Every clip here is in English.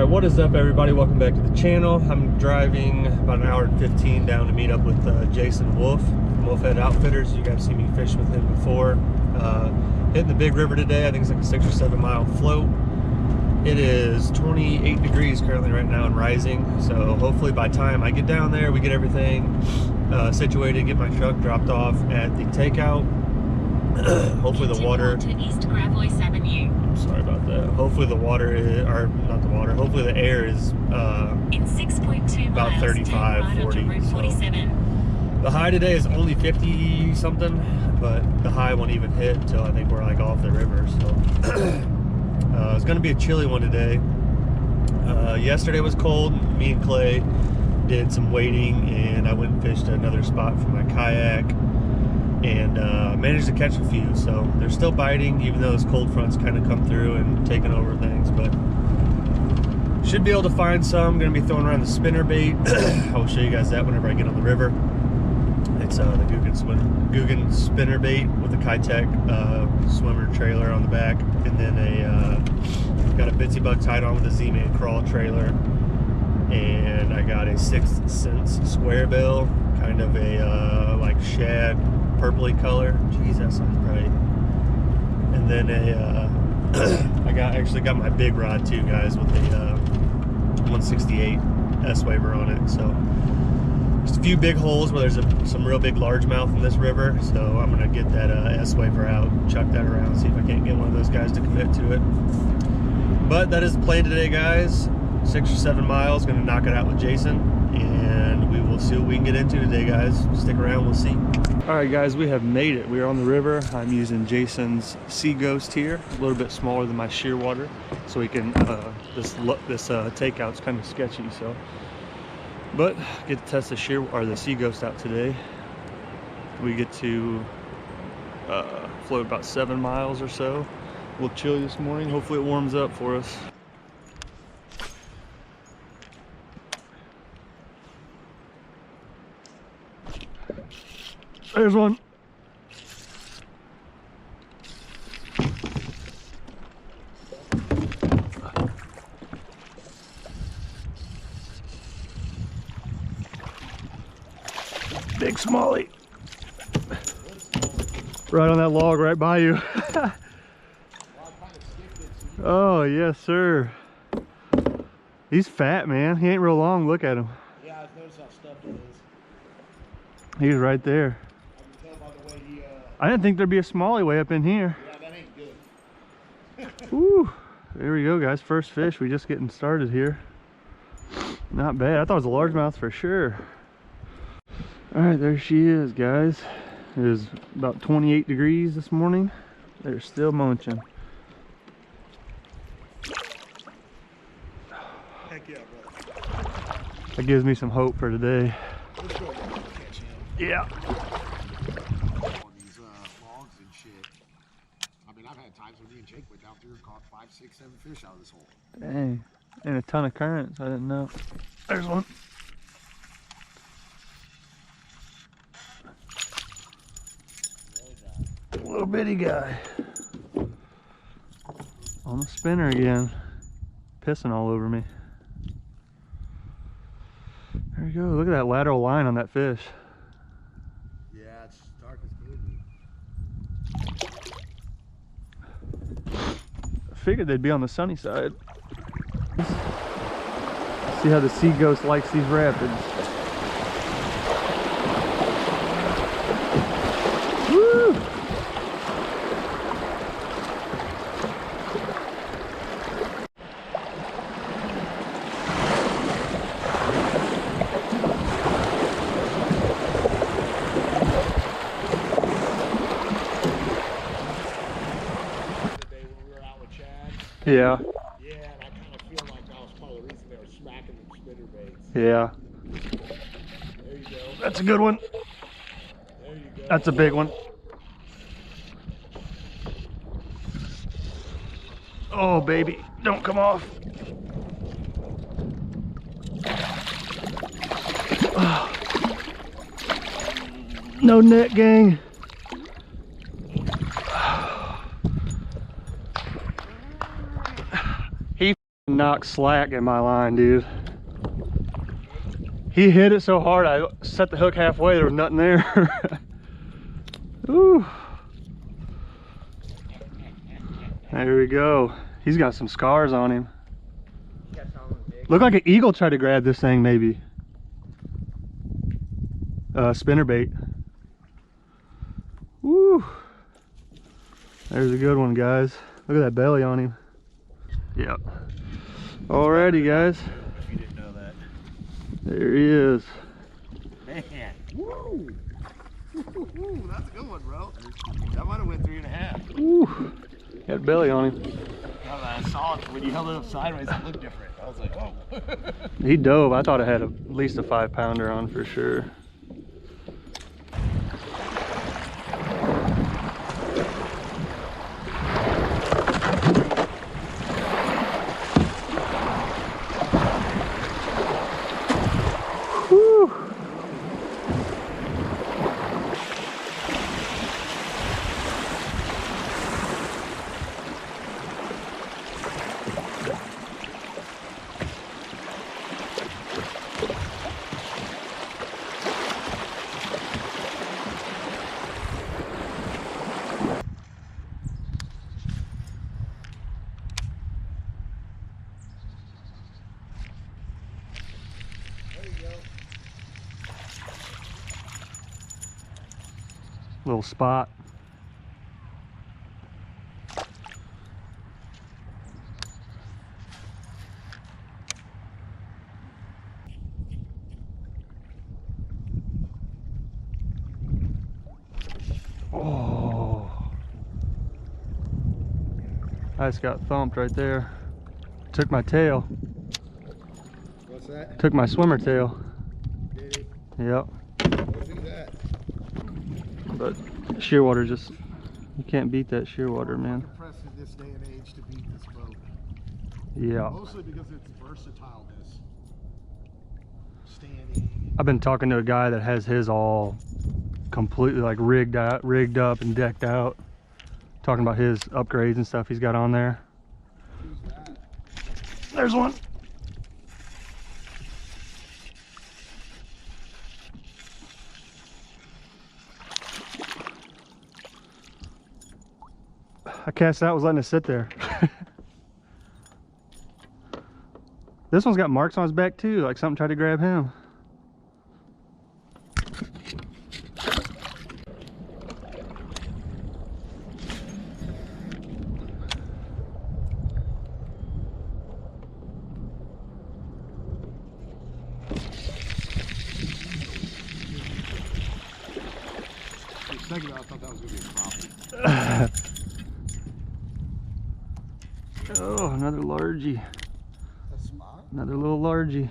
Alright, what is up everybody? Welcome back to the channel. I'm driving about an hour and 15 down to meet up with Jason Wolfe from WolfHead Outfitters. You guys see me fish with him before. Hitting the big river today. I think it's like a 6 or 7 mile float. It is 28 degrees currently right now and rising. So hopefully by the time I get down there, we get everything situated, get my truck dropped off at the takeout. Hopefully the water... East Gravois Avenue. Sorry about that. Hopefully the water is, or not the water, hopefully the air is in 6.2 about 35, 40. So the high today is only 50 something, but the high won't even hit until I think we're like off the river. So it's gonna be a chilly one today. Yesterday was cold. Me and Clay did some wading and I went and fished another spot for my kayak and managed to catch a few. So they're still biting even though those cold fronts kind of come through and taking over things, but should be able to find some. I'm gonna be throwing around the spinner bait. I will show you guys that whenever I get on the river. It's the Guggen spinner bait with a Kayak swimmer trailer on the back, and then got a bitsy bug tied on with a Z-Man crawl trailer, and I got a 6th Sense square bill, kind of a like shad purpley color. Jeez, that sounds bright. And then I actually got my big rod too, guys, with the 168 S-Waver on it. So just a few big holes where there's some real big largemouth in this river. So I'm gonna get that S-Waver out, chuck that around, see if I can't get one of those guys to commit to it. But that is the plan today, guys. 6 or 7 miles, gonna knock it out with Jason, and we will see what we can get into today, guys. Stick around, we'll see. All right, guys, we have made it. We are on the river. I'm using Jason's Seaghost here, a little bit smaller than my shearwater, so we can, this takeout's kind of sketchy, so. But get to test the Seaghost out today. We get to float about 7 miles or so. A little chilly this morning. Hopefully it warms up for us. There's one. Big smallie. Right on that log right by you. Oh, yes, sir. He's fat, man. He ain't real long. Look at him. Yeah, I've noticed how stuffed it is. He's right there. I can tell by the way he, I didn't think there'd be a smallie way up in here. yeah, that ain't good. Woo! There we go, guys. First fish. We just getting started here. Not bad. I thought it was a largemouth for sure. All right, there she is, guys. It is about 28 degrees this morning. They're still munching. Heck yeah, brother. That gives me some hope for today. Let's go catch him. Yeah. On these logs and shit. I mean, I've had times when me and Jake went down through and caught 5, 6, 7 fish out of this hole. Dang. And a ton of currents. I didn't know. There's one. Little bitty guy. On the spinner again. Pissing all over me. There you go. Look at that lateral line on that fish. Yeah, it's dark as good. I figured they'd be on the sunny side. See how the Seaghost likes these rapids. Woo! Yeah. Yeah, and I kind of feel like that was part of the reason they were smacking the spinner baits. Yeah. There you go. That's a good one. There you go. That's a big one. Oh, baby. Don't come off. Oh. No net, gang. knocked slack in my line, dude. He hit it so hard, I set the hook halfway, there was nothing there. Ooh. There we go. He's got some scars on him. Looked like an eagle tried to grab this thing, maybe. Spinnerbait. Woo. There's a good one, guys. Look at that belly on him. Yep. Alrighty, guys. If you didn't know that. There he is. Man. Woo! Woo, that's a good one, bro. That might have went 3.5. Woo. Got belly on him. I saw it when you held it up sideways, it looked different. I was like, oh. He dove. I thought it had at least a 5-pounder on for sure. Whew. Little spot. Oh, I just got thumped right there. Took my tail. What's that? Took my swimmer tail. Did it? Yep. What is that? But shearwater just, you can't beat that shearwater, man. Impressed in this day and age to beat this boat. Yeah. Mostly because its versatileness. Standing. I've been talking to a guy that has his all completely like rigged up and decked out. Talking about his upgrades and stuff he's got on there. Who's that? There's one. I cast out, was letting it sit there. This one's got marks on his back too, like something tried to grab him. For a second, I thought that was going to be a crappie. Oh, another largie. A spot? Another little largie.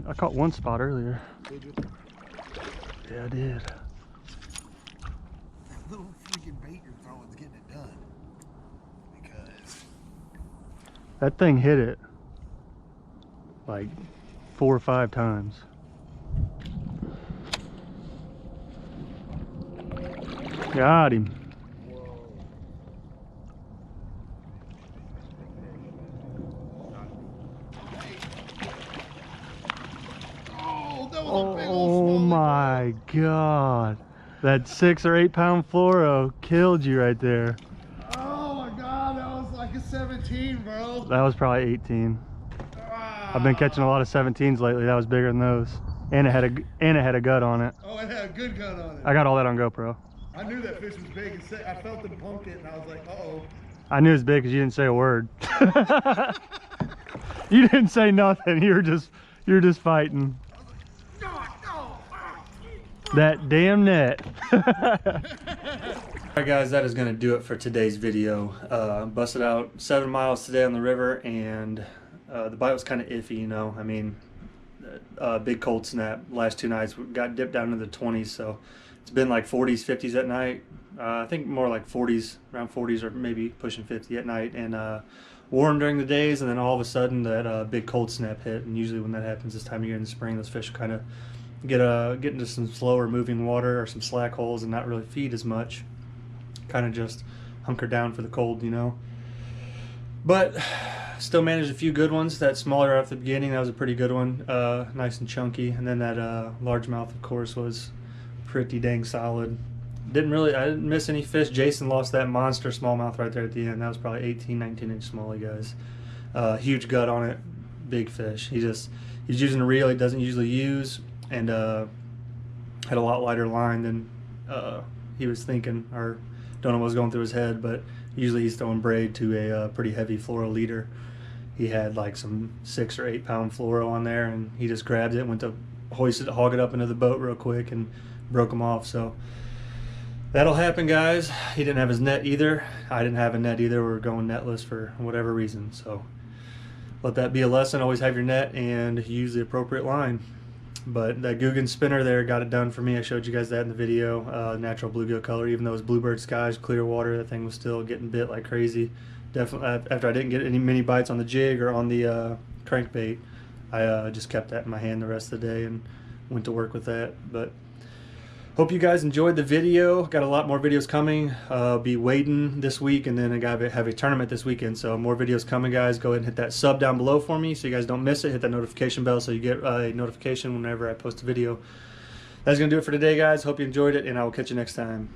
I caught one spot earlier. Did you? Yeah, I did. That little freaking bait you're throwing's getting it done. Because That thing hit it like 4 or 5 times. Got him. Oh my God. That 6 or 8 pound fluoro killed you right there. Oh my God, that was like a 17, bro. That was probably 18. I've been catching a lot of 17s lately. That was bigger than those. And it had a gut on it. Oh, it had a good gun on it. I got all that on GoPro. I knew that fish was big. I felt him pump it, and I was like, uh-oh. I knew it was big because you didn't say a word. You didn't say nothing. You were just fighting. That damn net. Alright guys, that is going to do it for today's video. Busted out 7 miles today on the river, and the bite was kind of iffy, you know. I mean, big cold snap. Last 2 nights we got dipped down into the 20s, so it's been like 40s, 50s at night. I think more like 40s, around 40s or maybe pushing 50 at night, and warm during the days, and then all of a sudden that big cold snap hit. And usually when that happens this time of year in the spring, those fish kind of get into some slower moving water or some slack holes and not really feed as much, kind of just hunker down for the cold, you know. But still managed a few good ones. That smaller at the beginning, that was a pretty good one, nice and chunky. And then that largemouth, of course, was pretty dang solid. I didn't miss any fish. Jason lost that monster smallmouth right there at the end. That was probably 18, 19-inch smallie, guys. Huge gut on it, big fish. He's using a reel he doesn't usually use, and had a lot lighter line than he was thinking, or don't know what was going through his head, but usually he's throwing braid to a pretty heavy fluoro leader. He had like some 6 or 8 pound fluoro on there, and he just grabbed it, went to hog it up into the boat real quick, and broke him off. So that'll happen, guys. He didn't have his net either. I didn't have a net either. We were going netless for whatever reason. So let that be a lesson. Always have your net and use the appropriate line. But that Guggen spinner there got it done for me. I showed you guys that in the video. Natural bluegill color. Even though it was bluebird skies, clear water, that thing was still getting bit like crazy. Definitely, after I didn't get many bites on the jig or on the crankbait, I just kept that in my hand the rest of the day and went to work with that. But hope you guys enjoyed the video. Got a lot more videos coming. Be waiting this week, and then I gotta have a tournament this weekend. So more videos coming, guys. Go ahead and hit that sub down below for me so you guys don't miss it. Hit that notification bell so you get a notification whenever I post a video. That's gonna do it for today, guys. Hope you enjoyed it, and I will catch you next time.